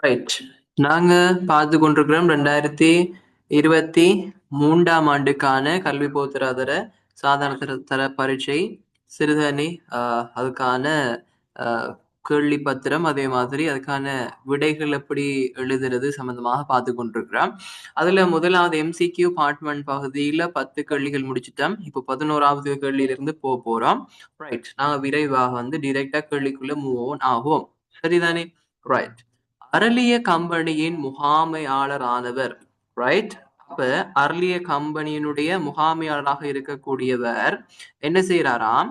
Right. நாங்க பார்த்து கொண்டிருக்கிறோம் 2023ஆம் ஆண்டுக்கான கல்வி பொதுத்தராதர சாதாரண தர பரீட்சை சிறுதனி அதுக்கான ஆஹ், கேள்வி பத்திரம் அதே மாதிரி அதுக்கான விடைகள் எப்படி எழுதுறது சம்பந்தமாக பார்த்து கொண்டிருக்கிறோம். அதுல முதலாவது MCQ பார்ட் 1 பகுதியில 10 கேள்விகள் முடிச்சிட்டோம். இப்போ 11வது கேள்வியிலிருந்து போறோம். ரைட், நாங்க விரைவாக டிரெக்டா கேள்விக்குள்ள மூவ் ஆன் ஆகும். சரிதானே? ரைட். அறலிய கம்பெனியின் முகாமையாளர் ஆனவர். ரைட். அப்ப அறலிய கம்பெனியினுடைய முகாமையாளராக இருக்கக்கூடியவர் என்ன செய்யறாராம்?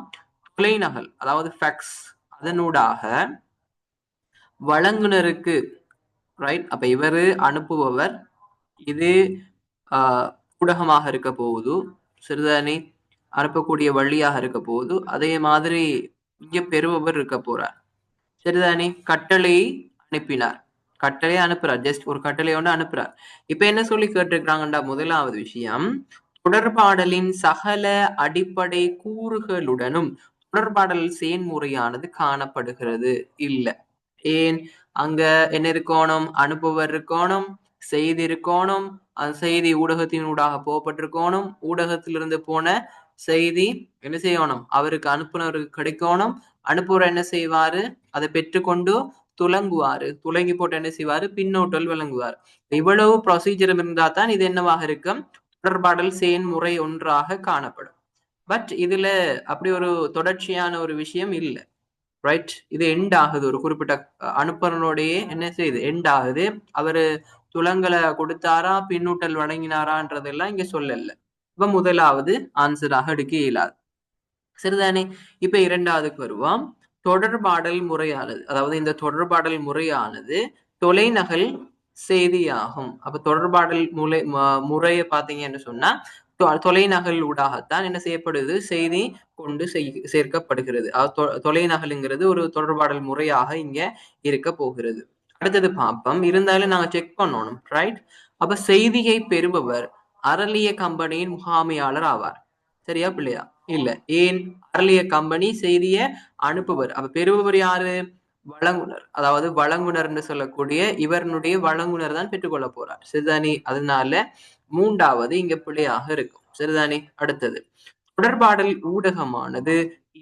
தொலைநகல், அதாவது ஃபேக்ஸ், அதனூடாக வழங்குனருக்கு. ரைட். அப்ப இவரு அனுப்புபவர், இது ஊடகமாக இருக்க போகுது. சிறுதானி அனுப்பக்கூடிய வழியாக இருக்க போகுது. அதே மாதிரி இங்க பெறுபவர் இருக்க போறார். சரிதானே? கட்டளையை அனுப்பினார். கட்டளை அனுப்புறார். ஜஸ்ட் ஒரு கட்டளை ஒன்று அனுப்புறார். இப்ப என்ன சொல்லி கேட்டிருக்கிறாங்கடா? முதலாவது விஷயம், தொடர்பாடலின் சகல அடிப்படை கூறுகளுடனும் தொடர்பாடல் செயன்முறையானது காணப்படுகிறது. இல்ல. ஏன்? அங்க என்ன இருக்கணும்? அனுப்புவர் இருக்கணும், செய்தி இருக்கணும், அந்த செய்தி ஊடகத்தின் ஊடாக போகப்பட்டிருக்கணும், ஊடகத்திலிருந்து போன செய்தி என்ன செய்யணும்? அவருக்கு அனுப்புனவருக்கு கிடைக்கணும். அனுப்புவர் என்ன செய்வாரு? அதை பெற்றுக்கொண்டு துலங்குவாரு. துலங்கி போட்டு என்ன செய்வாரு? பின்னோட்டல் வழங்குவார். இவ்வளவு ப்ரொசீஜர் இருந்தா தான் இது என்னவாக இருக்கும்? தொடர்பாடல் செயன்முறை ஒன்றாக காணப்படும். பட் இதுல அப்படி ஒரு தொடர்ச்சியான ஒரு விஷயம் இல்லை. ரைட். இது எண்ட் ஆகுது. ஒரு குறிப்பிட்ட அனுப்புறனுடைய என்ன செய்யுது? எண்ட் ஆகுது. அவரு துலங்களை கொடுத்தாரா, பின்னூட்டல் வழங்கினாரான்றதெல்லாம் இங்க சொல்லல. இப்ப முதலாவது ஆன்சராக எடுக்க இயலாது. சரிதானே? இப்ப இரண்டாவதுக்கு வருவோம். தொடர்பாடல் முறையானது, அதாவது இந்த தொடர்பாடல் முறையானது தொலைநகல் செய்தியாகும். அப்ப தொடர்பாடல் முறையை பாத்தீங்கன்னு சொன்னா தொலைநகல் ஊடாகத்தான் என்ன செய்யப்படுது? செய்தி கொண்டு சேர்க்கப்படுகிறது. தொலைநகலுங்கிறது ஒரு தொடர்பாடல் முறையாக இங்க இருக்க போகிறது. அடுத்தது பார்ப்போம். இருந்தாலும் நாங்க செக் பண்ணணும். ரைட். அப்ப செய்தியை பெறுபவர் அறலிய கம்பெனியின் முகாமையாளர் ஆவார். சரியா பிள்ளையா? இல்ல. ஏன்? அறலிய கம்பெனி செய்திய அனுப்புவர். அப்ப பெறுபவர் யாரு? வழங்குனர். அதாவது வழங்குனர்னு சொல்லக்கூடிய இவருடைய வழங்குனர் தான் பெற்றுக்கொள்ள போறார். சரிதானே? அதனால மூன்றாவது இங்க பிள்ளையாக இருக்கும். சரிதானே? அடுத்தது, தொடர்பாடல் ஊடகமானது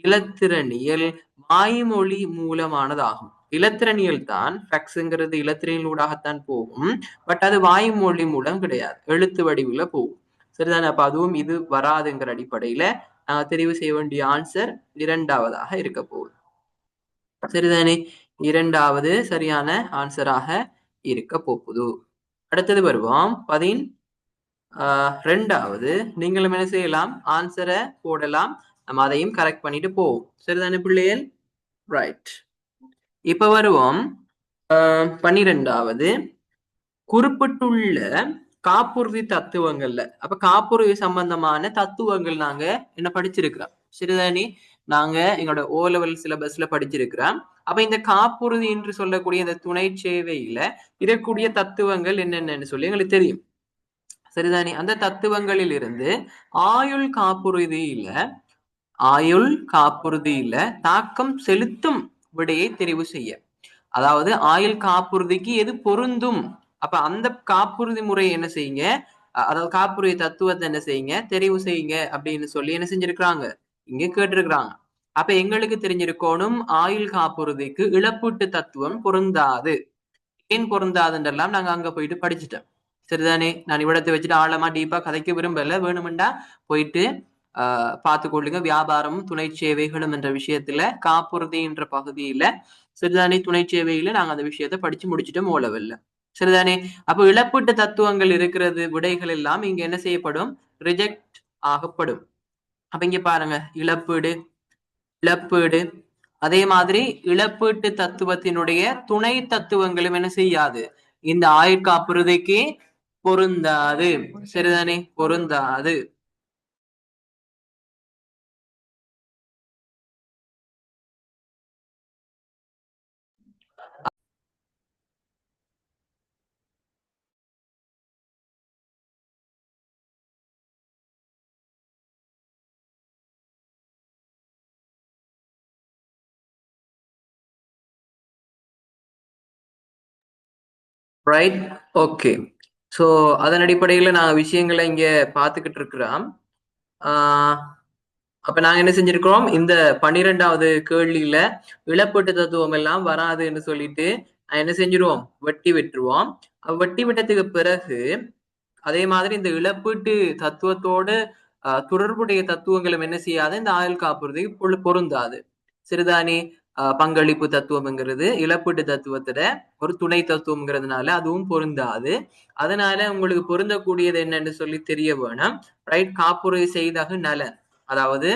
இலத்திரனியல் வாய்மொழி மூலமானதாகும். இலத்திரனியல் தான், ஃபேக்ஸ்ங்கிறது இலத்திரனியல் ஊடாகத்தான் போகும். பட் அது வாய்மொழி மூலம் கிடையாது, எழுத்து வடிவுல போகும். சரிதானே? அப்ப அதுவும் இது வராதுங்கிற அடிப்படையில நாங்க தெரிவு செய்ய வேண்டிய ஆன்சர் இரண்டாவதாக இருக்க போகுது. சரிதானே? இரண்டாவது சரியான ஆன்சராக இருக்க போகுது. அடுத்தது வருவோம். ரெண்டாவது, நீங்களும் என்ன செய்யலாம்? ஆன்சரை போடலாம். நம்ம அதையும் கரெக்ட் பண்ணிட்டு போவோம். சரிதானே பிள்ளைகள்? ரைட். இப்ப வருவோம் 12வது, குறிப்பிட்டுள்ள காப்புறுதி தத்துவங்கள்ல. அப்ப காப்புறுதி சம்பந்தமான தத்துவங்கள் நாங்க என்ன படிச்சிருக்கிறோம். சரிதானே? நாங்க எங்களோட O level சிலபஸ்ல படிச்சிருக்கிறோம். அப்ப இந்த காப்புறுதி என்று சொல்லக்கூடிய இந்த துணை சேவையில இருக்கக்கூடிய தத்துவங்கள் என்னென்னு சொல்லி எங்களுக்கு தெரியும். சரிதானே? அந்த தத்துவங்களில் இருந்து ஆயுள் காப்புறுதியில தாக்கம் செலுத்தும் விடையை தெரிவு செய்ய. அதாவது ஆயுள் காப்புறுதிக்கு எது பொருந்தும், அப்ப அந்த காப்புறுதி முறையை என்ன செய்யுங்க, அதாவது காப்புறுதி தத்துவத்தை என்ன செய்யுங்க, தெரிவு செய்யுங்க அப்படின்னு சொல்லி என்ன செஞ்சிருக்கிறாங்க, இங்க கேட்டிருக்கிறாங்க. அப்ப எங்களுக்கு தெரிஞ்சிருக்கணும், ஆயுள் காப்புறுதிக்கு இழப்பீட்டு தத்துவம் பொருந்தாது. ஏன் பொருந்தாதுன்றெல்லாம் நாங்க அங்க போயிட்டு படிச்சுட்டோம். சரிதானே? நான் இவ்விடத்தை வச்சுட்டு ஆழமா டீப்பா கதைக்க விரும்பல. வேணுமெண்டா போயிட்டு பார்த்து கொள்ளுங்க. வியாபாரம் துணை சேவைகளும் என்ற விஷயத்துல காப்புறுதி என்ற பகுதியில சரிதானே, துணை சேவையில நாங்க அந்த விஷயத்த படிச்சு முடிச்சுட்டோம் O level. சரிதானே? அப்போ இழப்பீட்டு தத்துவங்கள் இருக்கிறது, விடைகள் எல்லாம் இங்க என்ன செய்யப்படும்? ரிஜெக்ட் ஆகப்படும். அப்ப இங்க பாருங்க, இழப்பீடு அதே மாதிரி இழப்பீட்டு தத்துவத்தினுடைய துணை தத்துவங்களும் என்ன செய்யாது? இந்த ஆயுட்காப்புறுதிக்கு பொருந்தாது. சரிதானே? பொருந்தாது. ரைட். ஓகே. சோ அதன் அடிப்படையில நான் விஷயங்களை இங்க பாத்துக்கிட்டு இருக்கிறோம். அப்ப நாங்க என்ன செஞ்சிருக்கிறோம், இந்த 12வது கேள்வியில இழப்பீட்டு தத்துவம் எல்லாம் வராதுன்னு சொல்லிட்டு என்ன செஞ்சிருவோம், வெட்டி விட்டுருவோம். வெட்டி விட்டதுக்கு பிறகு அதே மாதிரி இந்த இழப்பீட்டு தத்துவத்தோடு தொடர்புடைய தத்துவங்களும் என்ன செய்யாது, இந்த ஆயுள் காப்புறுதி பொருந்தாது. சிறுதானி பங்களிப்பு தத்துவம்ங்கிறது இழப்பீட்டு தத்துவத்துல ஒரு துணை தத்துவம்ங்கிறதுனால அதுவும் பொருந்தாது. அதனால உங்களுக்கு பொருந்தக்கூடியது என்னன்னு சொல்லி தெரிய வேணும். ரைட். காப்புறுதி செய்தகு நலன், அதாவது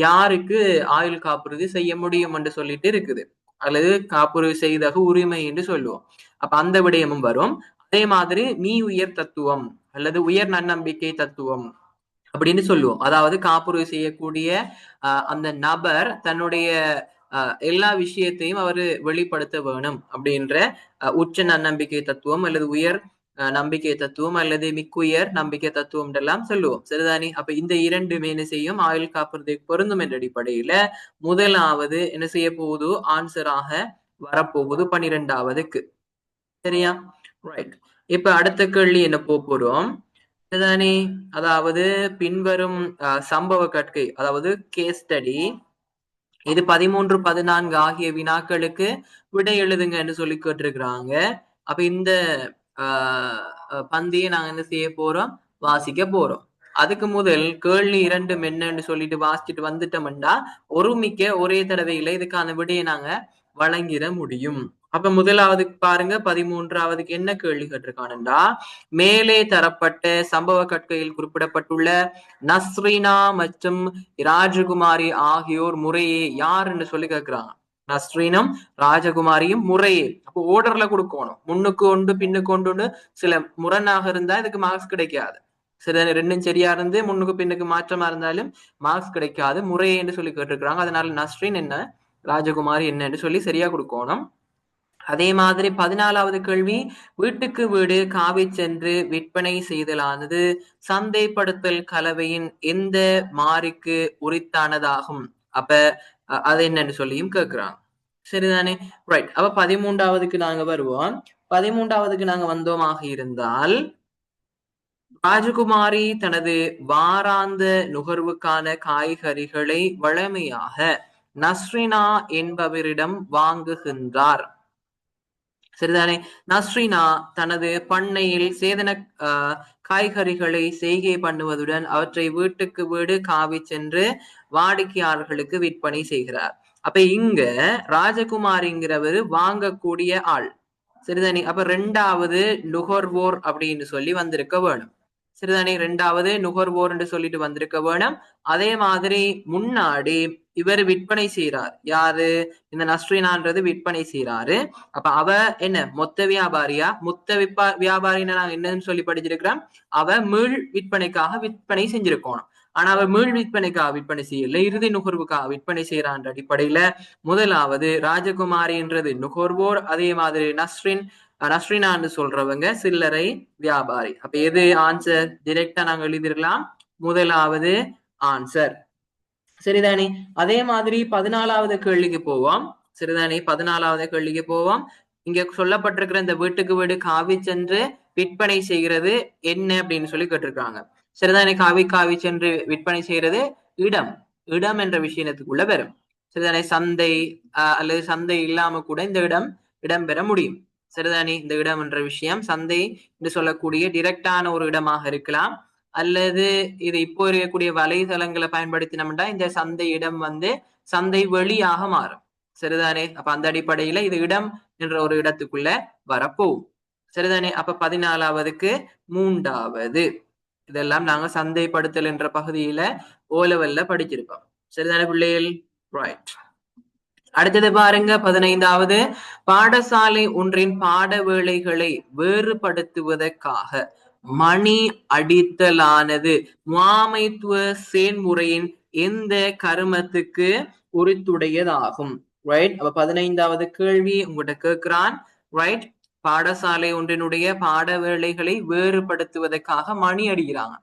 யாருக்கு ஆயுள் காப்புறுதி செய்ய முடியும் என்று சொல்லிட்டு இருக்குது, அல்லது காப்புறுதி செய்தகு உரிமை என்று சொல்லுவோம். அப்ப அந்த விடயமும் வரும். அதே மாதிரி மீ உயர் தத்துவம் அல்லது உயர் நன்னம்பிக்கை தத்துவம் அப்படின்னு சொல்லுவோம். அதாவது காப்புறுதி செய்யக்கூடிய அந்த நபர் தன்னுடைய எல்லா விஷயத்தையும் அவரு வெளிப்படுத்த வேணும் அப்படின்ற உச்ச நன்னம்பிக்கை தத்துவம் அல்லது உயர் நம்பிக்கை தத்துவம் அல்லது மிக்குயர் நம்பிக்கை தத்துவம் எல்லாம் சொல்லுவோம். சரிதானே? அப்ப இந்த இரண்டுமே என்ன செய்யும், ஆயுள் காப்புறுதி பொருந்தும் என்ற அடிப்படையில முதலாவது என்ன செய்ய போகுது, ஆன்சராக வரப்போகுது 12வதுக்கு. சரியா? ரைட். இப்ப அடுத்த கேள்வி என்ன போறோம், இதுதானே? அதாவது பின்வரும் சம்பவ கற்கை, அதாவது கேஸ் ஸ்டடி, இது 13, 14 ஆகிய வினாக்களுக்கு விடை எழுதுங்கன்னு சொல்லி கேட்டிருக்கிறாங்க. அப்ப இந்த பந்தியை நாங்க என்ன செய்ய போறோம், வாசிக்க போறோம். அதுக்கு முதல் கேள்வி 2 என்னன்னு சொல்லிட்டு வாசிச்சுட்டு வந்துட்டோம்டா ஒருமிக்க ஒரே தடவையில இதுக்கான விடையை நாங்க வழங்கிட முடியும். அப்ப முதலாவது பாருங்க, 13வதுக்கு என்ன கேள்வி கேட்டிருக்கானுண்டா, மேலே தரப்பட்ட சம்பவ கற்கையில் குறிப்பிடப்பட்டுள்ள நஸ்ரீனா மற்றும் ராஜகுமாரி ஆகியோர் முறையே யார் என்று சொல்லி கேட்கிறாங்க. நஸ்ரீனும் ராஜகுமாரியும் முறையே. அப்போ ஓர்டர்ல கொடுக்கணும், முன்னுக்கு ஒன்று பின்னுக்கு ஒன்று. சில முரணாக இருந்தா இதுக்கு மார்க்ஸ் கிடைக்காது. சரி, ரெண்டும் சரியா இருந்து முன்னுக்கு பின்னுக்கு மாற்றமா இருந்தாலும் மார்க்ஸ் கிடைக்காது. முறையே என்று சொல்லி கேட்டிருக்கிறாங்க. அதனால நஸ்ரீன் என்ன, ராஜகுமாரி என்னன்னு சொல்லி சரியா கொடுக்கணும். அதே மாதிரி 14வது கேள்வி, வீட்டுக்கு வீடு காவி சென்று விற்பனை செய்தலானது சந்தைப்படுத்தல் கலவையின் எந்த மாறிக்கு உரித்தானதாகும். அப்ப அது என்னன்னு சொல்லியும் கேட்கிறாங்க. சரிதானே? ரைட். அப்ப 13வதுக்கு நாங்க வருவோம். 13வதுக்கு நாங்க வந்தோமாக இருந்தால், ராஜகுமாரி தனது வாராந்த நுகர்வுக்கான காய்கறிகளை வழமையாக நஸ்ரினா என்பவரிடம் வாங்குகின்றார். சரிதானே? நஸ்ரீனா தனது பண்ணையில் சேதன காய்கறிகளை செய்கை பண்ணுவதுடன் அவற்றை வீட்டுக்கு வீடு காவி சென்று வாடிக்கையாளர்களுக்கு விற்பனை செய்கிறார். அப்ப இங்க ராஜகுமாரிங்கிறவர் வாங்கக்கூடிய ஆள். சரிதானே? அப்ப 2வது நுகர்வோர் அப்படின்னு சொல்லி வந்திருக்க வேணும். சரிதானே? 2வது நுகர்வோர் என்று சொல்லிட்டு வந்திருக்க வேணும். அதே மாதிரி முன்னாடி இவர் விற்பனை செய்யறார். யாரு? இந்த நஸ்ரீனான்றது விற்பனை செய்யறாரு. அப்ப அவ என்ன, மொத்த வியாபாரியா? மொத்த வியாபாரின்னு நாங்க என்னன்னு சொல்லி படிச்சிருக்கிறோம், அவ மீள் விற்பனைக்காக விற்பனை செஞ்சிருக்கணும். ஆனா அவ மீள் விற்பனைக்காக விற்பனை செய்யல, இறுதி நுகர்வுக்காக விற்பனை செய்யறான்ற அடிப்படையில முதலாவது ராஜகுமாரின்றது நுகர்வோர், அதே மாதிரி நஸ்ரினான்னு சொல்றவங்க சில்லறை வியாபாரி. அப்ப எது ஆன்சர்? டிரெக்டா நாங்க எழுதிடலாம், முதலாவது ஆன்சர். சரிதானே? அதே மாதிரி 14வது கேள்விக்கு போவோம். சரிதானே? 14வது கேள்விக்கு போவோம். இங்க சொல்லப்பட்டிருக்கிற இந்த வீட்டுக்கு வீடு காவி சென்று விற்பனை செய்கிறது என்ன அப்படின்னு சொல்லி கேட்டிருக்காங்க. சரிதானே? காவி சென்று விற்பனை செய்யறது இடம். இடம் என்ற விஷயத்துக்குள்ள வரும். சரிதானே? சந்தை அல்லது சந்தை இல்லாம கூட இந்த இடம் பெற முடியும். சரிதானே? இந்த இடம் என்ற விஷயம் சந்தை என்று சொல்லக்கூடிய டிரெக்டான ஒரு இடமாக இருக்கலாம், அல்லது இது இப்போ இருக்கக்கூடிய வலைதளங்களை பயன்படுத்தினோம்னா இந்த சந்தை இடம் சந்தை வெளியாக மாறும். சரிதானே? அப்ப அந்த அடிப்படையில இது இடம் என்ற ஒரு இடத்துக்குள்ள வரப்போகும். சரிதானே? அப்ப 14வதுக்கு 3வது, இதெல்லாம் நாங்க சந்தைப்படுத்தல் என்ற பகுதியில ஓலவல்ல படிச்சிருப்போம். சரிதானே பிள்ளைகள்? ரைட். அடுத்தது பாருங்க, 15வது, பாடசாலை ஒன்றின் பாட வேளைகளை வேறுபடுத்துவதற்காக மணி அடித்தலானது முகாமைத்துவ செயல்முறையின் எந்த கருமத்துக்கு உரித்துடையதாகும். ரைட். அப்ப 15வது கேள்வி உங்கள்கிட்ட கேட்கிறான். ரைட். பாடசாலை ஒன்றினுடைய பாட வேளைகளை வேறுபடுத்துவதற்காக மணி அடிக்கிறாங்க.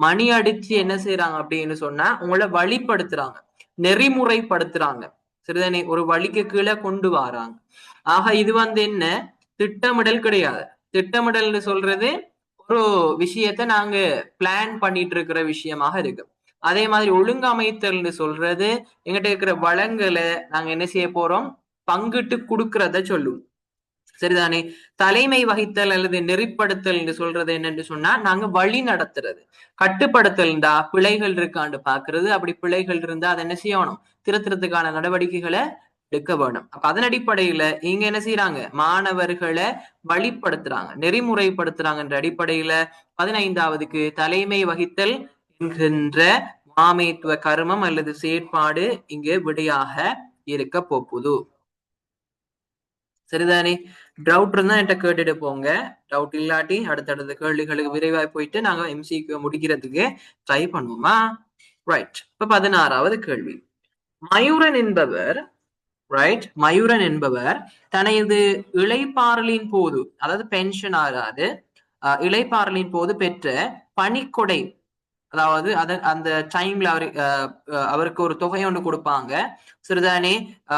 மணி அடிச்சு என்ன செய்யறாங்க அப்படின்னு சொன்னா உங்களை வழிப்படுத்துறாங்க, நெறிமுறைப்படுத்துறாங்க. சரிதானே? ஒரு வழிக்கு கீழே கொண்டு வராங்க. ஆக இது என்ன, திட்டமிடல் கிடையாது. திட்டமிடல்னு சொல்றது ஒரு விஷயத்தை நாங்க பிளான் பண்ணிட்டு இருக்கிற விஷயமாக இருக்கு. அதே மாதிரி ஒழுங்கமைத்தல்னு சொல்றது எங்கிட்ட இருக்கிற வளங்களை நாங்க என்ன செய்ய போறோம், பங்கிட்டு கொடுக்கறத சொல்லுவோம். சரிதானே. தலைமை வகித்தல் அல்லது நெறிப்படுத்தல் என்று சொல்றது என்னன்னு சொன்னா நாங்க வழி நடத்துறது. கட்டுப்படுத்தல்டா பிழைகள் இருக்காண்டு பாக்குறது. அப்படி பிழைகள் இருந்தா அதை என்ன செய்யணும், திருத்தறதுக்கான நடவடிக்கைகளை எடுக்க வேணும். அப்ப அதன் அடிப்படையில இங்க என்ன செய்யறாங்க, மாணவர்களை வழிப்படுத்துறாங்க, நெறிமுறைப்படுத்துறாங்க என்ற அடிப்படையில 15வதுக்கு தலைமை வகித்தல் என்கின்ற மாமேத்துவ கர்மம் அல்லது செயற்பாடு இங்கு விடையாக இருக்க போகுது. சரிதானே. டவுட் இருந்தா என்கிட்ட கேட்டுட்டு போங்க. டவுட் இல்லாட்டி அடுத்தடுத்த கேள்விகளுக்கு விரைவாய் போயிட்டு நாங்க எம்சிக்கு முடிக்கிறதுக்கு ட்ரை பண்ணுவோமா. ரைட். இப்ப 16வது கேள்வி. மயூரன் என்பவர் ரைட், மயூரன் என்பவர் தனது இளைப்பாறலின் போது, அதாவது பென்ஷன் ஆகாது, இளைப்பாறலின் போது பெற்ற பணிக்கொடை, அதாவது அந்த டைம்ல அவருக்கு ஒரு தொகை ஒன்று கொடுப்பாங்க. சரிதானே.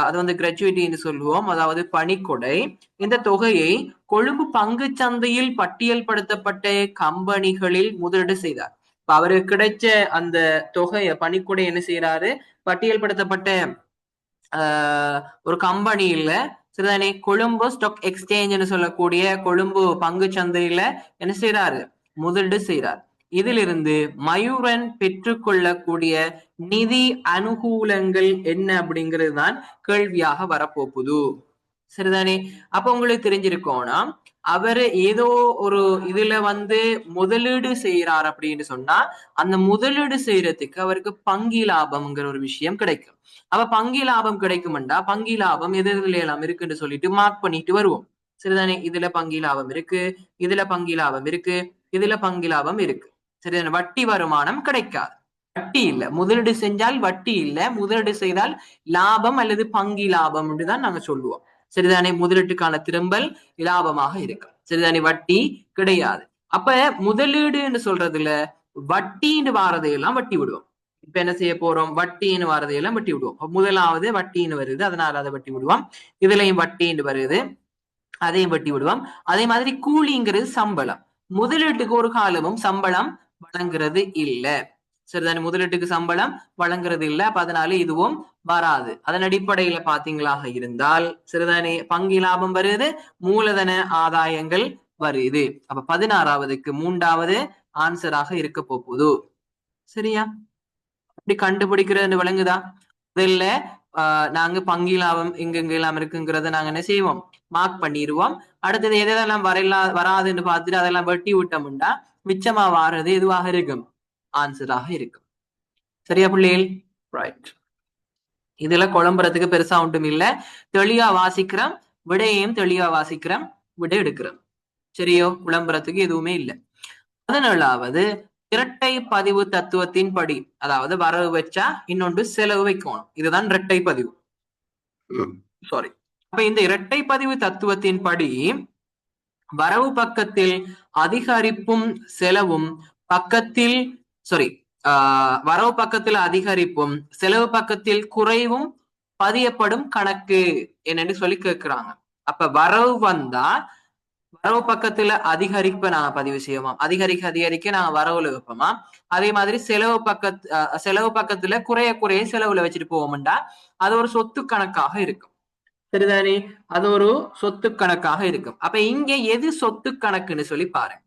அது வந்து கிராஜுவிட்டின்னு சொல்லுவோம், அதாவது பணிக்கொடை. இந்த தொகையை கொழும்பு பங்கு சந்தையில் பட்டியல் படுத்தப்பட்ட கம்பெனிகளில் முதலீடு செய்தார். இப்ப அவருக்கு கிடைச்ச அந்த தொகையை பணிக்கொடை என்ன செய்யறாரு, பட்டியல் படுத்தப்பட்ட ஒரு கம்பெனியில, சரிதானே, கொழும்பு ஸ்டாக் எக்ஸ்சேஞ்ச் சொல்லக்கூடிய கொழும்பு பங்கு சந்தையில என்ன செய்யறாரு, முதலீடு செய்யறார். இதிலிருந்து மயூரன் பெற்றுக்கொள்ளக்கூடிய நிதி அனுகூலங்கள் என்ன அப்படிங்கிறது தான் கேள்வியாக வரப்போகுது. சரிதானே. அப்ப உங்களுக்கு தெரிஞ்சிருக்கோம்னா அவரு ஏதோ ஒரு இதுல வந்து முதலீடு செய்யறார் அப்படின்னு சொன்னா அந்த முதலீடு செய்யறதுக்கு அவருக்கு பங்கி லாபம்ங்கிற ஒரு விஷயம் கிடைக்கும். அப்ப பங்கி லாபம் கிடைக்கும்டா, பங்கி லாபம் எது எதுல எல்லாம் இருக்குன்னு சொல்லிட்டு மார்க் பண்ணிட்டு வருவோம். சரிதானே. இதுல பங்கி லாபம் இருக்கு, இதுல பங்கி லாபம் இருக்கு, இதுல பங்கி லாபம் இருக்கு. சரிதானே. வட்டி வருமானம் கிடைக்காது, வட்டி இல்ல. முதலீடு செஞ்சால் வட்டி இல்ல, முதலீடு செய்தால் லாபம் அல்லது பங்கி லாபம் தான் நாங்க சொல்லுவோம். சரிதானே. முதலீட்டுக்கான திரும்பல் லாபமாக இருக்கு. சரிதானே. வட்டி கிடையாது. அப்ப முதலீடுன்னு சொல்றதுல வட்டின்னு வாரதையெல்லாம் வட்டி விடுவோம். இப்ப என்ன செய்ய போறோம், வட்டின்னு வாரதையெல்லாம் வட்டி விடுவோம். முதலாவது வட்டின்னு வருது, அதனால அதை வட்டி விடுவோம். இதுலயும் வட்டின்னு வருது, அதையும் வட்டி விடுவோம். அதே மாதிரி கூலிங்கிறது சம்பளம். முதலீட்டுக்கு ஒரு காலமும் சம்பளம் வழங்குறது இல்ல. சரிதானே. முதலீட்டுக்கு சம்பளம் வழங்குறது இல்ல, அப்ப அதனால இதுவும் வராது. அதன் அடிப்படையில பாத்தீங்களாக இருந்தால் சரிதானே, பங்கு லாபம் வருது, மூலதன ஆதாயங்கள் வருது. அப்ப 16வதுக்கு 3வது ஆன்சராக இருக்க போகுது. சரியா. இப்படி கண்டுபிடிக்கிறது விளங்குதா. முதல்ல நாங்க பங்கு லாபம் எங்கெங்கெல்லாம் இருக்குங்கிறத நாங்க என்ன செய்வோம், மார்க் பண்ணிடுவோம். அடுத்தது எதெல்லாம் வராதுன்னு பார்த்துட்டு அதெல்லாம் வெட்டி விட்டோம்னா மிச்சமா வாரது எதுவாக இருக்கும், ஆன்சராக இருக்கும். சரியா பிள்ளைகள். ரைட். இதுல குழம்புறதுக்கு பெருசா ஒன்றும் இல்ல, தெளிவா வாசிக்கிறோம், விடையையும் தெளிவா வாசிக்கிறோம், விடை எடுக்கிறோம். சரியோ, குழம்புறதுக்கு எதுவுமே இல்லை. 17வது இரட்டை பதிவு தத்துவத்தின் படி, அதாவது வரவு வச்சா இன்னொன்று செலவு வைக்கணும், இதுதான் இரட்டை பதிவு. சாரி. அப்ப இந்த இரட்டை பதிவு தத்துவத்தின் படி வரவு பக்கத்தில் அதிகரிப்பும் செலவும் பக்கத்தில் சாரி வரவு பக்கத்தில் அதிகரிப்பும் செலவு பக்கத்தில் குறைவும் பதியப்படும் கணக்கு என்னன்னு சொல்லி கேட்கிறாங்க. அப்ப வரவு வந்தா வரவு பக்கத்துல அதிகரிப்பை நாங்க பதிவு செய்வோமா, அதிகரிக்க அதிகரிக்க நாங்க வரவுல வைப்போமா. அதே மாதிரி செலவு பக்கத்துல குறைய குறைய செலவுல வச்சுட்டு போவோம்டா, அது ஒரு சொத்து கணக்காக இருக்கும். சரிதானே. அது ஒரு சொத்து கணக்காக இருக்கும். அப்ப இங்க எது சொத்து கணக்குன்னு சொல்லி பாருங்க.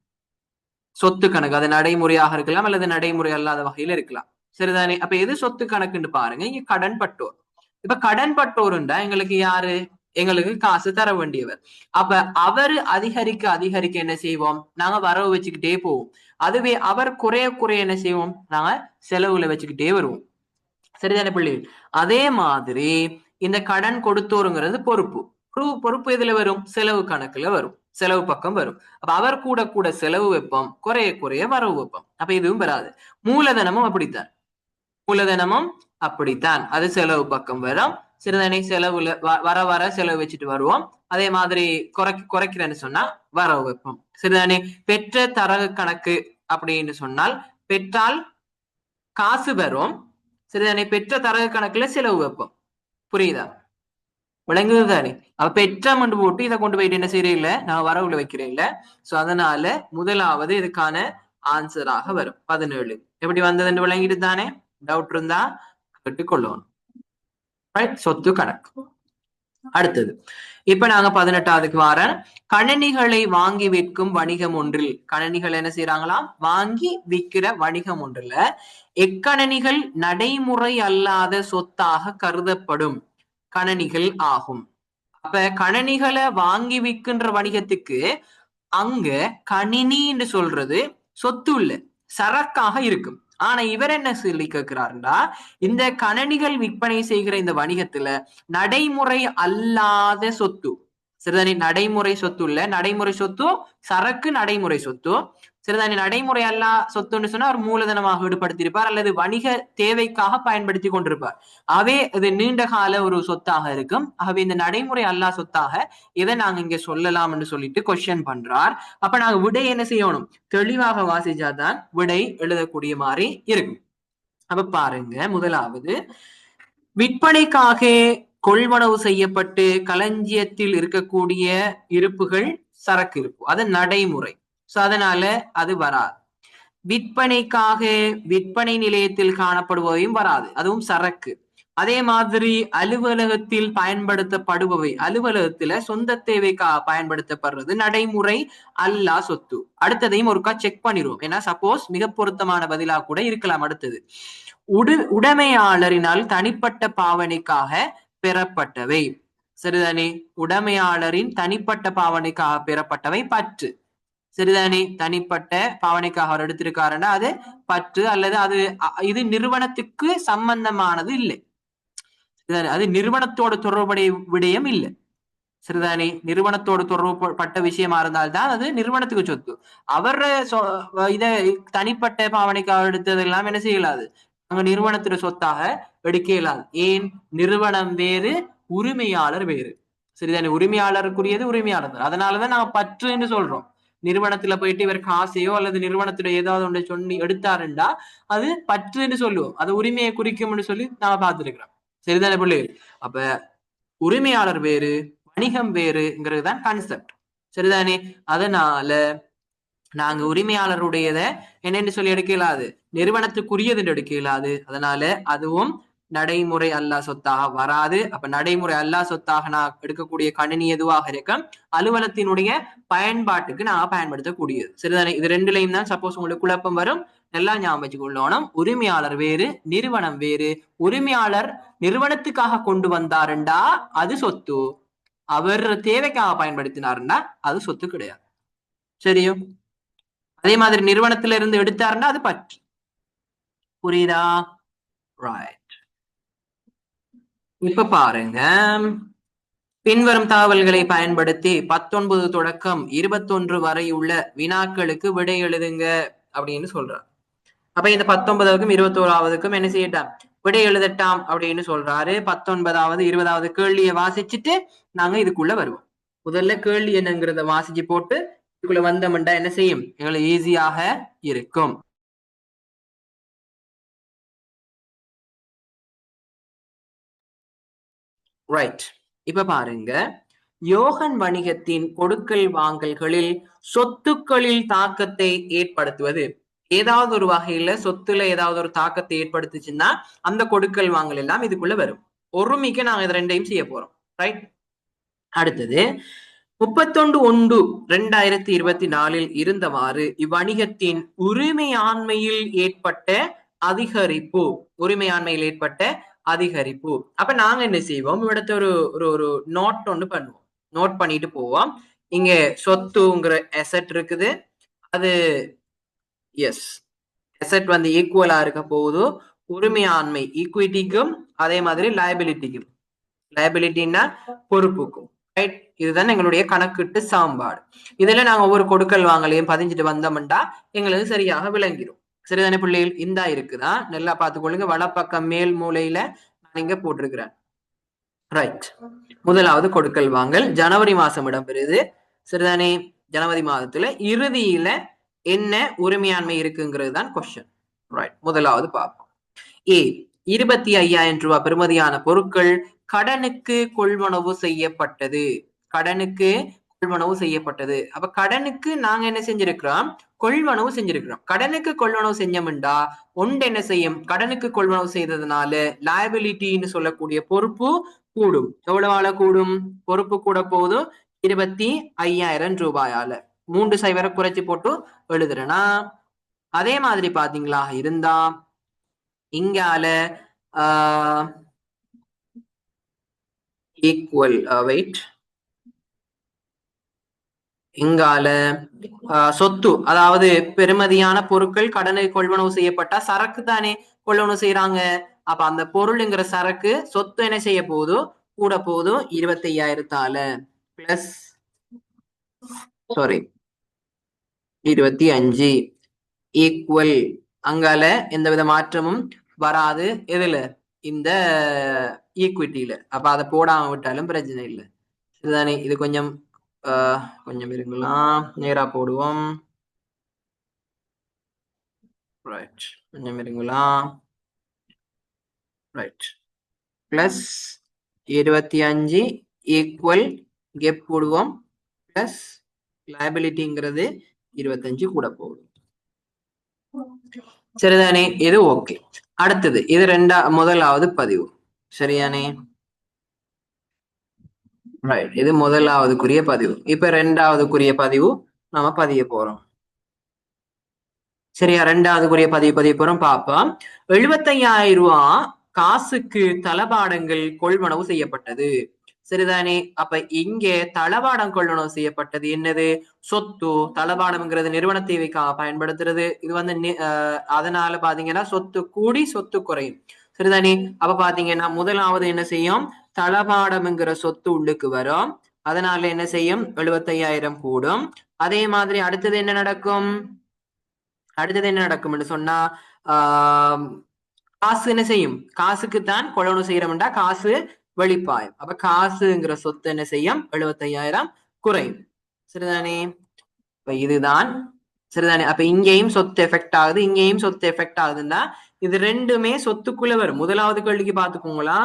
சொத்து கணக்கு அது நடைமுறையாக இருக்கலாம் அல்லது நடைமுறை அல்லாத வகையில இருக்கலாம். சரிதானே. அப்ப எது சொத்து கணக்குன்னு பாருங்க. இங்க கடன் பட்டோர். இப்ப கடன் பட்டோருண்டா எங்களுக்கு யாரு, எங்களுக்கு காசு தர வேண்டியவர். அப்ப அவரு அதிகரிக்க அதிகரிக்க என்ன செய்வோம், நாங்க வரவு வச்சுக்கிட்டே போவோம். அதுவே அவர் குறைய குறைய என்ன செய்வோம், நாங்க செலவுல வச்சுக்கிட்டே வருவோம். சரிதானே பிள்ளை. அதே மாதிரி இந்த கடன் கொடுத்தோருங்கிறது பொறுப்பு. பொறுப்பு எதுல வரும், செலவு கணக்குல வரும், செலவு பக்கம் வரும். அப்ப அவர் கூட கூட செலவு வைப்போம், குறைய குறைய வரவு வைப்போம். அப்ப இதுவும் வராது. மூலதனமும் அப்படித்தான், மூலதனமும் அப்படித்தான், அது செலவு பக்கம் வரும். சிறுதானே. செலவுல வர வர செலவு வச்சுட்டு வருவோம். அதே மாதிரி குறைக்கிறேன்னு சொன்னா வரவு வைப்போம். சரிதானே. பெற்ற தரகு கணக்கு அப்படின்னு சொன்னால் பெற்றால் காசு வரும். சரிதானே. பெற்ற தரகு கணக்குல செலவு வைப்போம். புரியுதா. விளங்குது தானே? அப்ப பெற்றம் என்று போட்டு இதை கொண்டு போயிட்டு என்ன செய்யறேன் இல்ல, நான் வரவுல வைக்கிறேன் இல்ல. சோ அதனால முதலாவது இதுக்கான ஆன்சராக வரும் 17. எப்படி வந்ததுன்னு விளங்கிட்டு தானே? டவுட் இருந்தா கேட்டுக்கொள்ளணும். சொத்து கணக்கு. அடுத்தது இப்ப நாங்க 18வதுக்கு வார கணனிகளை வாங்கி விற்கும் வணிகம் ஒன்றில், கணனிகள் என்ன செய்யறாங்களாம், வாங்கி விற்கிற வணிகம் ஒன்றுல எக்கணனிகள் நடைமுறை அல்லாத சொத்தாக கருதப்படும் கணனிகள் ஆகும். அப்ப கணனிகளை வாங்கி விற்கின்ற வணிகத்துக்கு அங்க கணினின்னு சொல்றது சொத்து இல்ல, சரக்காக இருக்கும். ஆனா இவர் என்ன சொல்லி கேட்கிறாருன்னா, இந்த கணனிகள் விற்பனை செய்கிற இந்த வணிகத்துல நடைமுறை அல்லாத சொத்து, சரிதானே? நடைமுறை சொத்து இல்ல, நடைமுறை சொத்து சரக்கு, நடைமுறை சொத்து சரிதானே? நடைமுறை அல்லா சொத்துன்னு சொன்னா ஒரு மூலதனமாக ஈடுபடுத்தியிருப்பார் அல்லது வணிக தேவைக்காக பயன்படுத்தி கொண்டிருப்பார். ஆகவே இது நீண்ட கால ஒரு சொத்தாக இருக்கும். ஆகவே இந்த நடைமுறை அல்லா சொத்தாக இதை நாங்க இங்க சொல்லலாம் என்று சொல்லிட்டு கொஸ்டின் பண்றார். அப்ப நாங்க விடை என்ன செய்யணும், தெளிவாக வாசிச்சாதான் விடை எழுதக்கூடிய மாதிரி இருக்கும். அப்ப பாருங்க, முதலாவது விற்பனைக்காக கொள்வனவு செய்யப்பட்டு களஞ்சியத்தில் இருக்கக்கூடிய இருப்புகள் சரக்கு இருப்பு, அது நடைமுறை. சோ அதனால அது வராது. விற்பனைக்காக விற்பனை நிலையத்தில் காணப்படுபவையும் வராது, அதுவும் சரக்கு. அதே மாதிரி அலுவலகத்தில் பயன்படுத்தப்படுபவை, அலுவலகத்துல சொந்த தேவைக்காக பயன்படுத்தப்படுறது நடைமுறை அல்லா சொத்து. அடுத்ததையும் ஒருக்கா செக் பண்ணிடுவோம், ஏன்னா சப்போஸ் மிக பொருத்தமான பதிலாக கூட இருக்கலாம். அடுத்தது உடைமையாளரினால் தனிப்பட்ட பாவனைக்காக பெறப்பட்டவை, சரிதானே? உடைமையாளரின் தனிப்பட்ட பாவனைக்காக பெறப்பட்டவை பற்று, சரிதானே? தனிப்பட்ட பாவனைக்காக அவர் எடுத்திருக்காருன்னா அது பற்று, அல்லது அது இது நிறுவனத்துக்கு சம்பந்தமானது இல்லை, அது நிறுவனத்தோட தொடர்புடைய விடயம் இல்லை, சரிதானே? நிறுவனத்தோடு தொடர்புப்பட்ட விஷயமா இருந்தால்தான் அது நிறுவனத்துக்கு சொத்து. அவர் இதை தனிப்பட்ட பாவனைக்காக எடுத்தது எல்லாம் என்ன செய்யலாது, அங்க நிறுவனத்திட சொத்தாக எடுக்க இயலாது. ஏன்? நிறுவனம் வேறு, உரிமையாளர் வேறு, சரிதானே? உரிமையாளருக்குரியது உரிமையாளர் தான். அதனாலதான் நாங்க பற்றுன்னு சொல்றோம். நிறுவனத்துல போயிட்டு இவர் காசையோ அல்லது நிறுவனத்துல ஏதாவது ஒன்று சொல்லி எடுத்தாருண்டா அது பற்றுன்னு சொல்லுவோம், அது உரிமையை குறிக்கும்னு சொல்லி நாம பார்த்திருக்கிறோம், சரிதானே பிள்ளைகள்? அப்ப உரிமையாளர் வேறு, வணிகம் வேறுங்கிறது தான் கான்செப்ட், சரிதானே? அதனால நாங்க உரிமையாளருடையத என்னன்னு சொல்லி எடுக்க இயலாது, நிறுவனத்துக்குரியது எடுக்க இயலாது. அதனால அதுவும் நடைமுறை அல்லா சொத்தாக வராது. அப்ப நடைமுறை அல்லா சொத்தாக நான் எடுக்கக்கூடிய கணினி எதுவாக இருக்க, அலுவலகத்தினுடைய பயன்பாட்டுக்கு நான் பயன்படுத்தக்கூடியது, சரிதானே? இது ரெண்டுலையும் தான் சப்போஸ் உங்களுக்கு குழப்பம் வரும், நல்லா ஞாபகம் வச்சுக்கொள்ளணும். உரிமையாளர் வேறு, நிறுவனம் வேறு. உரிமையாளர் நிறுவனத்துக்காக கொண்டு வந்தாருண்டா அது சொத்து, அவர் தேவைக்காக பயன்படுத்தினாருன்னா அது சொத்து கிடையாது, சரியோ? அதே மாதிரி நிறுவனத்தில இருந்து எடுத்தாருன்னா அது பற்று, புரியுதா? ரைட். இப்ப பாருங்க, பின்வரும் தகவல்களை பயன்படுத்தி 19 தொடக்கம் 21 வரை உள்ள வினாக்களுக்கு விடை எழுதுங்க அப்படின்னு சொல்றார். அப்ப இந்த 19க்கும் 21ஆவதுக்கும் என்ன செய்யட்டாம், விடை எழுதட்டாம் அப்படின்னு சொல்றாரு. 19வது 20வது கேள்வியை வாசிச்சுட்டு நாங்க இதுக்குள்ள வருவோம். முதல்ல கேள்வி என்னங்கிறத வாசிச்சு போட்டு இதுக்குள்ள வந்தோம்டா என்ன செய்யும், எங்களுக்கு ஈஸியாக இருக்கும். ரைட். இப்ப பாருங்க, யோகன் வணிகத்தின் கொடுக்கல் வாங்கல்களில் சொத்துக்களில் தாக்கத்தை ஏற்படுத்துவது, ஏதாவது ஒரு வகையில சொத்துல ஏதாவது ஒரு தாக்கத்தை ஏற்படுத்துச்சுன்னா அந்த கொடுக்கல் வாங்கல் எல்லாம் இதுக்குள்ள வரும். ஒருமிக்க நாங்க இது ரெண்டையும் செய்ய போறோம், ரைட்? அடுத்தது 31/1/2024 இருந்தவாறு இவ்வணிகத்தின் உரிமையாண்மையில் ஏற்பட்ட அதிகரிப்பு, உரிமையாண்மையில் ஏற்பட்ட அதிகரிப்பு. அப்ப நாங்க என்ன செய்வோம், இவிடத்த ஒரு ஒரு நோட் ஒன்று பண்ணுவோம், நோட் பண்ணிட்டு போவோம். இங்க சொத்துங்கிற அசெட் இருக்குது, அது எஸ் அசெட் வந்து ஈக்குவலா இருக்க போகுது உரிமையாண்மை ஈக்விட்டிக்கும், அதே மாதிரி லயபிலிட்டிக்கும். லயபிலிட்டின்னா பொறுப்புக்கும், ரைட்? இதுதான் எங்களுடைய கணக்கிட்டு சாம்பாடு. இதுல நாங்க ஒவ்வொரு கொடுக்கல் வாங்கலையும் பதிஞ்சிட்டு வந்தோம்டா எங்களுக்கு சரியாக விளங்கிடும், சரிதானே பிள்ளைகள்? இந்தா இருக்குதான், நல்லா பார்த்துக்கொள்ளுங்க. வலப்பக்கம் மேல் மூலையில நான் இங்க போட்டிருக்கிறேன், ரைட்? முதலாவது கொடுக்கல் வாங்கல் ஜனவரி மாசம் இடம்பெறுது, சரிதானே? ஜனவரி மாதத்துல இறுதியில என்ன உரிமையாண்மை இருக்குங்கிறது தான் கொஸ்டின், ரைட்? முதலாவது பார்ப்போம். ஏ 25,000 ரூபாய் பெறுமதியான பொருட்கள் கடனுக்கு கொள்வனவு செய்யப்பட்டது. கடனுக்கு கொள்வனவு செய்யப்பட்டது. அப்ப கடனுக்கு நாங்க என்ன செஞ்சிருக்கிறோம்? கொள்வனவு செஞ்சிருக்கிறோம். கடனுக்கு கொள்வனவு செஞ்சோம்டா ஒன்று என்ன செய்யும்? கடனுக்கு கொள்வனவு செய்ததுனால லயபிலிட்டின்னு சொல்லக்கூடிய பொறுப்பு கூடும். எவ்வளவால கூடும்? பொறுப்பு கூட போதும் 25,000 ரூபாயால. 3 சைவரை குறைச்சி போட்டு எழுதுறேனா. அதே மாதிரி பாத்தீங்களா இருந்தா இங்கால ஈக்குவல் வெயிட் இங்கால சொத்து, அதாவது பெருமதியான பொருட்கள் கடனை கொள்வனவு செய்யப்பட்டா சரக்கு தானே கொள்வனவு செய்யறாங்க. அப்ப அந்த பொருள்ங்கிற சரக்கு சொத்து என்ன செய்ய போதும்? கூட போதும் 25,000 பிளஸ் 25 ஈக்குவல். அங்கால எந்தவித மாற்றமும் வராது. எதுல? இந்த ஈக்விட்டியில. அப்ப அதை போடாம விட்டாலும் பிரச்சனை இல்லை. இதுதானே. இது கொஞ்சம் கொஞ்சம் இருக்கலாம், நேரா போடுவோம். ரைட், கொஞ்சம் இருங்களா. ரைட், பிளஸ் 25 ஈக்குவல் கெப் போடுவோம், பிளஸ் லயபிலிட்டிங்கிறது 25 கூட போடும். சரிதானே. இது ஓகே. அடுத்தது இது முதலாவது பதிவு. சரியானே. ரைட், இது முதலாவதுக்குரிய பதிவு. இப்ப ரெண்டாவதுக்குரிய பதிவு நாம பதிய போறோம். சரியா, ரெண்டாவதுக்குரிய பதிவு போறோம். பாப்போம். 75,000 ரூபாய் காசுக்கு தளபாடங்கள் கொள்வனவு செய்யப்பட்டது. சரிதானே. அப்ப இங்கே தளபாடம் கொள்வனவு செய்யப்பட்டது என்னது? சொத்து. தளபாடம்ங்கிறது நிறுவன தேவைக்காக பயன்படுத்துறது. இது வந்து அதனால பாத்தீங்கன்னா சொத்து கூடி சொத்து குறையும். சரிதானே. அப்ப பாத்தீங்கன்னா முதலாவது என்ன செய்யும்? தளபாடம்ங்கிற சொத்து உள்ளுக்கு வரும். அதனால என்ன செய்யும்? 75,000 கூடும். அதே மாதிரி அடுத்தது என்ன நடக்கும்? சொன்னா காசு என்ன செய்யும்? காசுக்குத்தான் கொள்வனவு செய்யறோம்டா காசு வெளிப்பாயம். அப்ப காசுங்கிற சொத்து என்ன செய்யும்? 75,000 குறையும். சரிதானே. இப்ப இதுதான். சரிதானே. அப்ப இங்கேயும் சொத்து எஃபெக்ட் ஆகுது, இங்கேயும் சொத்து எஃபெக்ட் ஆகுதுன்னா இது ரெண்டுமே சொத்துக்குள்ள வரும். முதலாவது கேள்விக்கு பாத்துக்கோங்களா,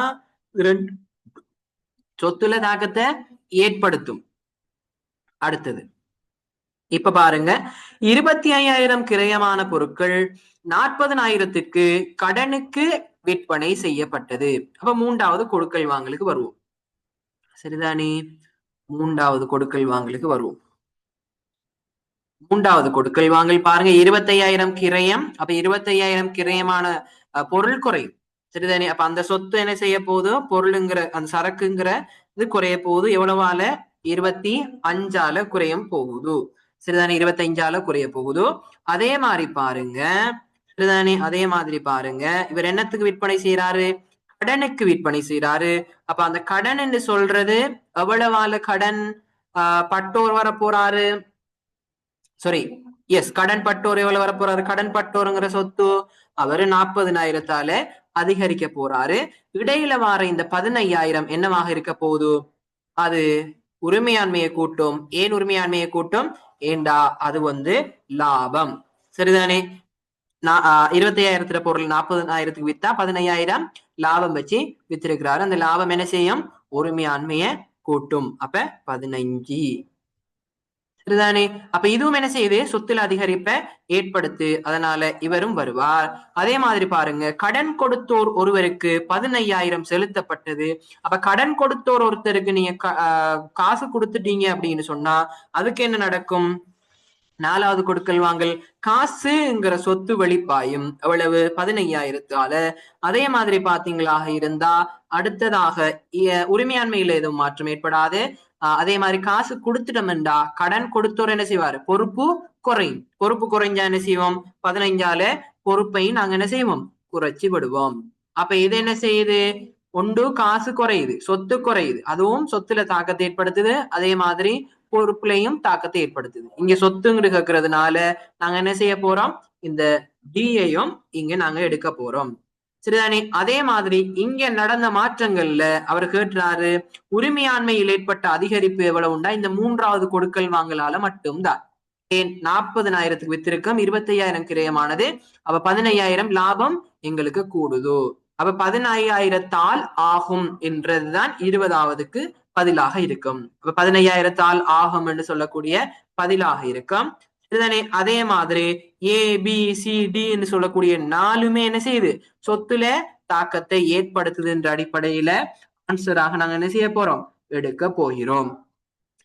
சொத்துல தாக்கத்தை ஏற்படுத்தும். அடுத்தது இப்ப பாருங்க, 25,000 கிரயமான பொருட்கள் 40,000க்கு கடனுக்கு விற்பனை செய்யப்பட்டது. அப்ப மூன்றாவது கொடுக்கல் வாங்கலுக்கு வருவோம். சரிதானே. மூன்றாவது கொடுக்கல் வாங்கலுக்கு வருவோம். மூன்றாவது கொடுக்கல் வாங்கல் பாருங்க, 25,000 கிரயம். அப்ப 25,000 கிரயமான பொருள் குறையும். சரிதானே. அப்ப அந்த சொத்து என்ன செய்ய போகுது? பொருளுங்கிற அந்த சரக்குங்கிற இது குறைய போகுது. எவ்வளவால? 25ஆல குறையும் போகுது. சரிதானே. 25ஆல குறைய போகுது. அதே மாதிரி பாருங்க. சரிதானே. அதே மாதிரி பாருங்க, இவர் என்னத்துக்கு விற்பனை செய்யறாரு? கடனுக்கு விற்பனை செய்யறாரு. அப்ப அந்த கடன் என்று சொல்றது எவ்வளவால கடன் பட்டோர் வர போறாரு? சாரி, எஸ், கடன் பட்டோர் எவ்வளவு வர போறாரு? கடன் பட்டோருங்கிற சொத்து அவரு 40,000ஆல அதிகரிக்க போறாரு. இடையில வார இந்த 15,000 என்னவாக இருக்க போகுது? அது உரிமையாண்மையை கூட்டும். ஏன் உரிமையாண்மையை கூட்டும்? ஏண்டா அது வந்து லாபம். சரிதானே. 25,000 பொருள் 40,000க்கு வித்தா 15,000 லாபம் வச்சு வித்திருக்கிறாரு. அந்த லாபம் என்ன செய்யும்? உரிமையாண்மையை கூட்டும். அப்ப 15. சரிதானே. அப்ப இதுவும் என்ன செய்யுது? சொத்துல அதிகரிப்பை ஏற்படுத்து. அதனால இவரும் வருவார். அதே மாதிரி பாருங்க, கடன் கொடுத்தோர் ஒருவருக்கு 15,000 செலுத்தப்பட்டது. அப்ப கடன் கொடுத்தோர் ஒருத்தருக்கு நீங்க காசு கொடுத்துட்டீங்க அப்படின்னு சொன்னா அதுக்கு என்ன நடக்கும்? நாலாவது கொடுக்கல் வாங்கல் காசுங்கிற சொத்து வெளிப்பாயும். எவ்வளவு? 15,000ஆல. அதே மாதிரி பாத்தீங்களாக இருந்தா அடுத்ததாக உரிமையாண்மையில எதுவும் மாற்றம் ஏற்படாது. அதே மாதிரி காசு கொடுத்துட்டோம்டா கடன் கொடுத்தோர் என்ன செய்வாரு? பொறுப்பு குறையும். பொறுப்பு குறைஞ்சா என்ன செய்வோம்? 15ஆல பொறுப்பையும் நாங்க என்ன செய்வோம்? குறைச்சி விடுவோம். அப்ப இது என்ன செய்யுது? ஒன்று காசு குறையுது, சொத்து குறையுது. அதுவும் சொத்துல தாக்கத்தை ஏற்படுத்துது. அதே மாதிரி பொறுப்புலையும் தாக்கத்தை ஏற்படுத்துது. இங்க சொத்துங்கிட்டு கேட்கறதுனால நாங்க என்ன செய்ய போறோம்? இந்த டியையும் இங்க நாங்க எடுக்க போறோம். சரிதானே. அதே மாதிரி இங்க நடந்த மாற்றங்கள்ல அவர் கேட்டுறாரு, உரிமையாண்மையில் ஏற்பட்ட அதிகரிப்பு எவ்வளவு உண்டா? இந்த மூன்றாவது கொடுக்கல் வாங்கலால மட்டும்தான். 40,000க்கு வித்திருக்கும், 25,000 கிரயமானது. அப்ப 15,000 லாபம் எங்களுக்கு கூடுதோ. அப்ப 15,000 ஆகும் என்றதுதான் 20வதுக்கு பதிலாக இருக்கும். அப்ப 15,000 ஆகும் என்று சொல்லக்கூடிய பதிலாக இருக்கும். இதுதானே. அதே மாதிரி ஏ பி சி டி என்று சொல்லக்கூடிய 4மே என்ன செய்யுது, சொத்துல தாக்கத்தை ஏற்படுத்துது என்ற அடிப்படையில ஆன்சராக நாங்க என்ன செய்ய போறோம், எடுக்க போகிறோம்.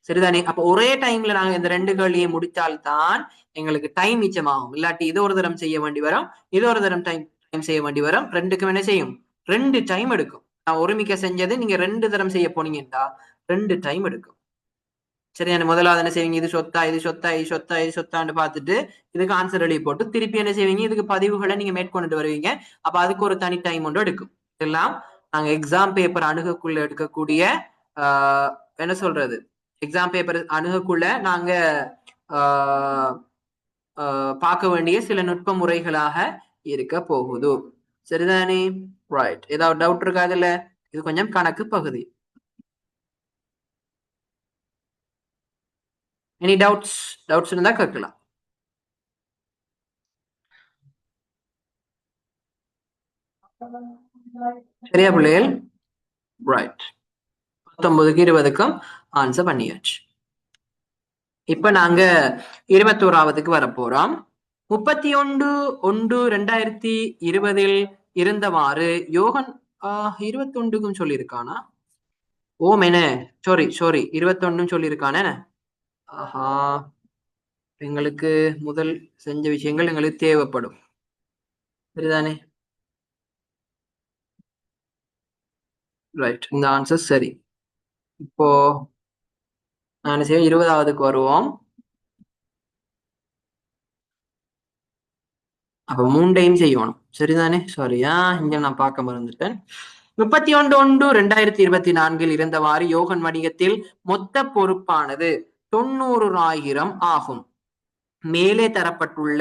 சரிதானே. அப்ப ஒரே டைம்ல நாங்க இந்த 2 கேள்வியை முடித்தால்தான் எங்களுக்கு டைம் மிச்சமாகும். இல்லாட்டி இது ஒரு தரம் செய்ய வேண்டி வரும், இது ஒரு தரம் டைம் செய்ய வேண்டி வரும். ரெண்டுக்கும் என்ன செய்யும், 2 டைம் எடுக்கும். நான் ஒருமிக்க செஞ்சது நீங்க 2 தரம் செய்ய போனீங்கன்னா 2 டைம் எடுக்கும். சரியான. முதலாவது என்ன செய்வீங்க, இது சொத்தா இது சொத்தா இது சொத்தா இது சொத்தான்னு பார்த்துட்டு இதுக்கு ஆன்சர் எழுதி போட்டு திருப்பி என்ன செய்வீங்க, இதுக்கு பதிவுகளை நீங்க மேற்கொண்டு வருவீங்க. அப்ப அதுக்கு ஒரு தனி டைம் ஒன்று எடுக்கும். இதெல்லாம் நாங்க எக்ஸாம் பேப்பர் அணுகக்குள்ள எடுக்கக்கூடிய என்ன சொல்றது, எக்ஸாம் பேப்பர் அணுகக்குள்ள நாங்க பார்க்க வேண்டிய சில நுட்ப முறைகளாக இருக்க போகுது. சரிதானே. ரைட். ஏதாவது டவுட் இருக்கா அதுல? இது கொஞ்சம் கணக்கு பகுதி. எனி டவுட்ஸ் இருந்தா கேட்கலாம். சரியா பிள்ளைகள்? ரைட். 19க்கு 20க்கும் ஆன்சர் பண்ணியாச்சு. இப்ப நாங்க 21வதுக்கு வரப்போறோம். 31/1/2020 இருந்தவாறு யோகன் 21க்கும் சொல்லியிருக்கானா? ஓம் என்ன, சாரி 21 சொல்லியிருக்கானே. ஆஹா, எங்களுக்கு முதல் செஞ்ச விஷயங்கள் எங்களுக்கு தேவைப்படும். சரிதானே. ரைட். இந்த ஆன்சர் சரி. இப்போ நான் செய்ய 20வதுக்கு வருவோம். அப்ப 3டையும் செய்யணும். சரிதானே. சாரியா, இங்க நான் பார்க்க மறந்துட்டேன். 31/1/2024 இருந்தவாறு யோகன் வணிகத்தில் மொத்த பொறுப்பானது 90,000 ஆகும். மேலே தரப்பட்டுள்ள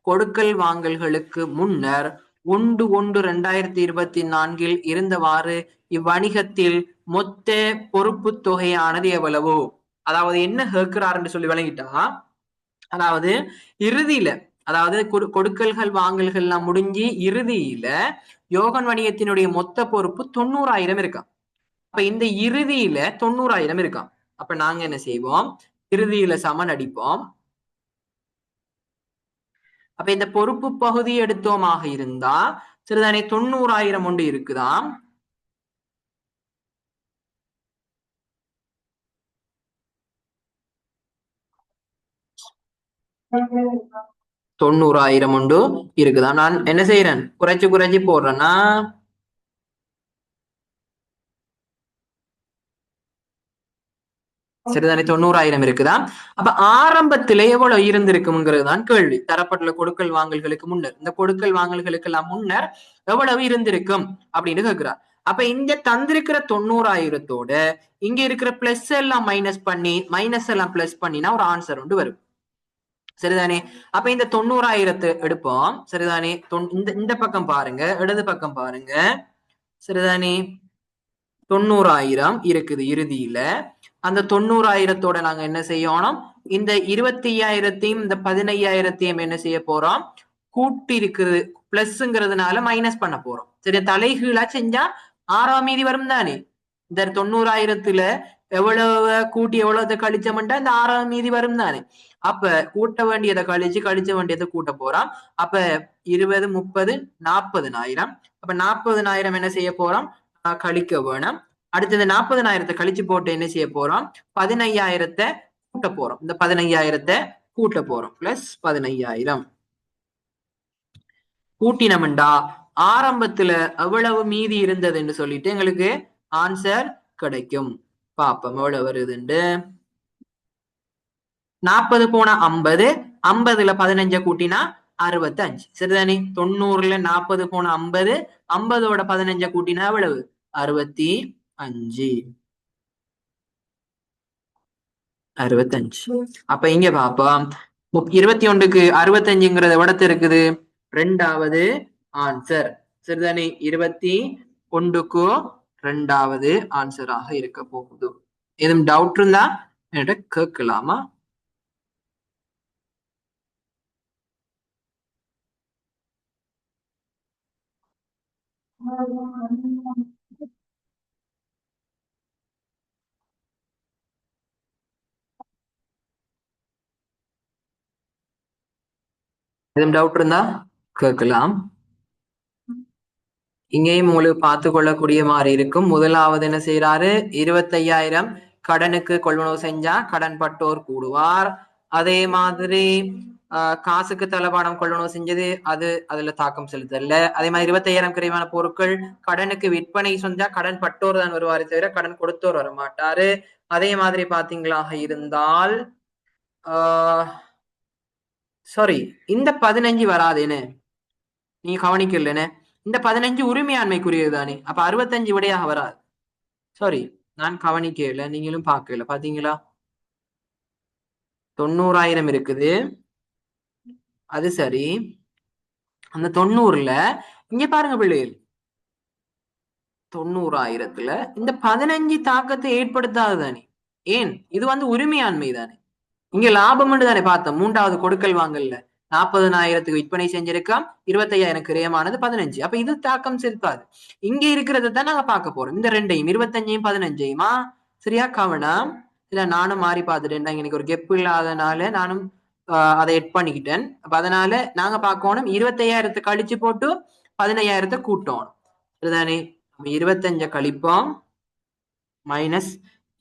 கொடுக்கல் வாங்கல்களுக்கு முன்னர் 1/1/2024 இருந்தவாறு இவ்வணிகத்தில் மொத்த பொறுப்பு தொகையானது எவ்வளவு? அதாவது என்ன கேட்கிறாருன்னு சொல்லி விளங்கிட்டா, அதாவது இறுதியில, அதாவது கொடுக்கல்கள் வாங்கல்கள் எல்லாம் முடிஞ்சு இறுதியில யோகன் வணிகத்தினுடைய மொத்த பொறுப்பு 90,000 இருக்காம். அப்ப இந்த இறுதியில 90,000 இருக்காம். அப்ப நாங்க என்ன செய்வோம், இறுதியில சமன் அடிப்போம். அப்ப இந்த பொறுப்பு பகுதி எடுத்தோமாக இருந்தா சரிதானே, 90,000 ஒன்று இருக்குதாம். தொண்ணூறாயிரம் உண்டு இருக்குதா. நான் என்ன செய்யறேன், குறைச்சு போடுறேன்னா சரிதானே, 90,000 இருக்குதா. அப்ப ஆரம்பத்திலே எவ்வளவு இருந்திருக்குங்கிறது தான் கேள்வி. தரப்பட்டுள்ள கொடுக்கல் வாங்கல்களுக்கு முன்னர், இந்த கொடுக்கல் வாங்கல்களுக்கு எல்லாம் முன்னர் எவ்வளவு இருந்திருக்கும் அப்படின்னு கேட்கிறார். அப்ப இங்க தந்திருக்கிற 90,000தோட இங்க இருக்கிற பிளஸ் எல்லாம் மைனஸ் பண்ணி மைனஸ் எல்லாம் பிளஸ் பண்ணினா ஒரு ஆன்சர் ஒன்று வரும். சரிதானே. அப்ப இந்த 90,000 எடுப்போம். சரிதானே. இந்த பக்கம் பாருங்க, இடது பக்கம் பாருங்க. சரிதானே. 90,000 இருக்குது இறுதியில. அந்த 90,000தோட நாங்க என்ன செய்யணும், இந்த 25,000த்தையும் இந்த 15,000த்தையும் என்ன செய்ய போறோம், கூட்டி இருக்குது பிளஸ்ங்கிறதுனால மைனஸ் பண்ண போறோம். சரி, தலைகீழா செஞ்சா 6ஆம் மீதி வரும் தானே. இந்த 90,000த்துல எவ்வளவு கூட்டி எவ்வளவு கழிச்சோம்ட்டா இந்த 6ஆம் மீதி வரும் தானே. அப்ப கூட்ட வேண்டியதை கழிச்ச வேண்டியதை கூட்ட போறோம். அப்ப 20, 30, 40,000. அப்ப 40,000 என்ன செய்ய போறோம், கழிக்க வேணும். அடுத்தது 40,000 கழிச்சு போட்டு என்ன செய்ய போறோம், 15,000 கூட்ட போறோம். இந்த 15,000 கூட்ட போறோம். பிளஸ் 15,000 கூட்டினம்டா ஆரம்பத்துல எவ்வளவு மீதி இருந்ததுன்னு சொல்லிட்டு எங்களுக்கு ஆன்சர் கிடைக்கும். பாப்போம் எவ்வளவு வருதுண்டு. 40 போனா 50, 50ல 15 கூட்டினா 65. சரிதானே. 90ல 40 போனா 50, 50ஓட 15 கூட்டினா எவ்வளவு, 65. 65. அப்ப இங்க பாப்போம், 21க்கு 65ங்கிறத விடத்து இருக்குது 2வது ஆன்சர். சரிதானே. 21க்கு 2வது ஆன்சராக இருக்க போகுது. எதுவும் டவுட் இருந்தா என்கிட்ட கேட்கலாமா? எதுவும் டவுட் இருந்தா கேட்கலாம். இங்கேயும் உங்களுக்கு பார்த்து கொள்ளக்கூடிய மாதிரி இருக்கும். முதலாவது என்ன செய்யறாரு, 25,000 கடனுக்கு கொள்வனவு செஞ்சா கடன் பட்டோர் கூடுவார். அதே மாதிரி காசுக்கு தளபாடம் கொள்வனவு செஞ்சது அதுல தாக்கம் செலுத்தல. அதே மாதிரி 25,000 குறைவான பொருட்கள் கடனுக்கு விற்பனை செஞ்சா கடன் பட்டோர் தான் வருவாரு தவிர கடன் கொடுத்தோர் வர மாட்டாரு. அதே மாதிரி பாத்தீங்களாக இருந்தால் சாரி, இந்த 15 வராதுன்னு நீங்க கவனிக்கலன்னு. இந்த 15 உரிமையாண்மைக்குரியது தானே, அப்ப 65 விடையாக வராது. சாரி, நான் கவனிக்கல, நீங்களும் பார்க்கல. பாத்தீங்களா, 90,000 இருக்குது. அது சரி, அந்த 90ல இங்க பாருங்க பிள்ளைகள், 90,000த்துல இந்த 15 தாக்கத்தை ஏற்படுத்தாது தானே. ஏன், இது உரிமையாண்மை தானே. இங்க லாபம் தானே பார்த்தோம். மூன்றாவது கொடுக்கல் வாங்கல்ல 40,000க்கு விற்பனை செஞ்சிருக்காம், 25,000 கிரயமானது 15. அப்ப இது தாக்கம் செலுத்தாது. இங்க இருக்கிறத தான் நாங்க பார்க்க போறோம். இந்த ரெண்டையும் 25ஐயும் 15ஐயுமா சரியா கவனம். இல்ல நானும் மாறி பார்த்துட்டேன், எனக்கு ஒரு கெப் இல்லாதனால நானும் அதை எட் பண்ணிக்கிட்டேன். அப்ப அதனால நாங்க பார்க்கணும் 25,000 கழிச்சு போட்டு 15,000 கூட்டணும். சரிதானே. 25 கழிப்போம், மைனஸ்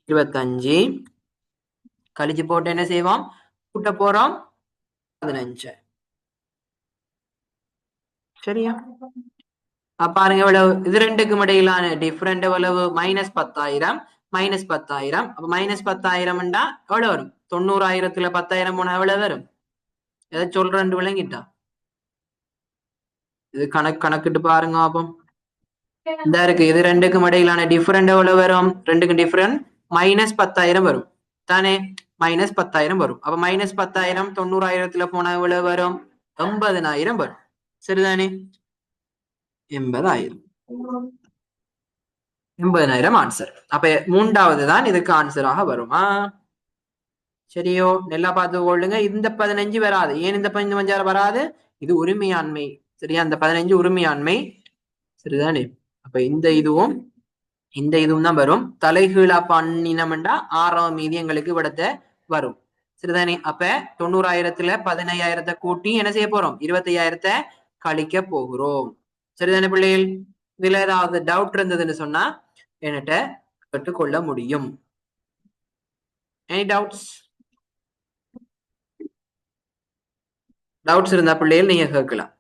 25 கழிச்சு போட்டு என்ன செய்வோம், கூட்ட போறோம் 15. சரியா, பாருங்க எவ்வளவு இது ரெண்டுக்கும் இடையிலான டிஃபரெண்ட் எவ்வளவு, -10,000 -10,000. அப்ப -10,000 எவ்வளவு வரும், 90,000த்துல 10,000 போனா எவ்வளவு வரும், எதை சொல்றேன் விளங்கிட்டா. இது கணக்கிட்டு பாருங்க. அப்போ இந்த இருக்கு, இது ரெண்டுக்கும் இடையிலான டிஃபரெண்ட் எவ்வளவு வரும், ரெண்டுக்கும் டிஃபரெண்ட் -10,000 வரும் தானே. -10,000 வரும். அப்ப -10,000 90,000த்துல போனா எவ்வளவு வரும், 80,000 வரும். சரிதானே, 80,000. 80,000 ஆன்சர். அப்ப மூன்றாவது தான் இதுக்கு ஆன்சராக வருமா. சரியோ, நல்லா பார்த்து கொள்ளுங்க. இந்த 15 வராது. ஏன் இந்த 15 வராது, இது உரிமையாண்மை. சரியா, இந்த 15 உரிமையாண்மை. சரிதானே. அப்ப இந்த இதுவும் தான் வரும். தலைகீழா பண்ணினோம்டா 6ஆம் மீதி எங்களுக்கு விடத்தை வரும். சரிதானே. அப்ப 90,000த்துல 15,000 கூட்டி என்ன செய்ய போறோம், 25,000 கழிக்க போகிறோம். சரிதானே பிள்ளைகள். இதுல ஏதாவது டவுட் இருந்ததுன்னு சொன்னா என்கிட்ட கற்றுக்கொள்ள முடியும். எனி டவுட்ஸ் இருந்தா பிள்ளைகள் நீங்க கேட்கலாம்.